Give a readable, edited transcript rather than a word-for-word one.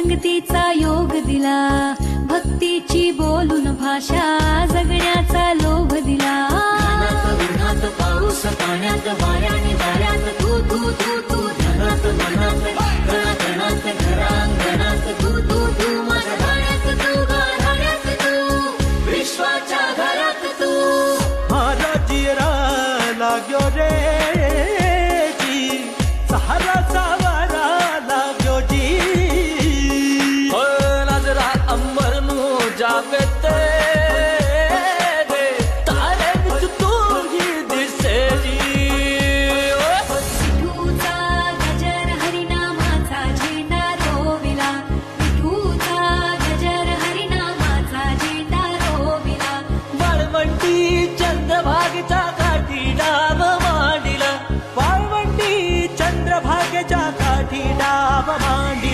संगतीचा योग दिला, भक्तीची बोलून भाषा, जगण्याचा लोभ दिला. उन्हात पाऊस पाण्यात वाऱ्याने वाऱ्यात तू तू तू तू, ध्यानात मनात कणाकणात घरांगणात तू तू तू, माझ्या गाण्यात तू, गाण्यात तू, विश्वाच्या घरात तू. माझा जिरा लाग्यो रे जी, सहारा सावारा लाग्यो जी. हो नजरा अंबर नू जावे ते तारे विच तू ही दिसे जी. विठूचा गजर हरिनामाचा झेंडा रोविला, विठूचा गजर हरिनामाचा झेंडा रोविला. वाळवंटी चंद्रभागेच्या काठी डाव मांडिला, वाळवंटी चंद्रभागेच्या काठी डाव मांडी.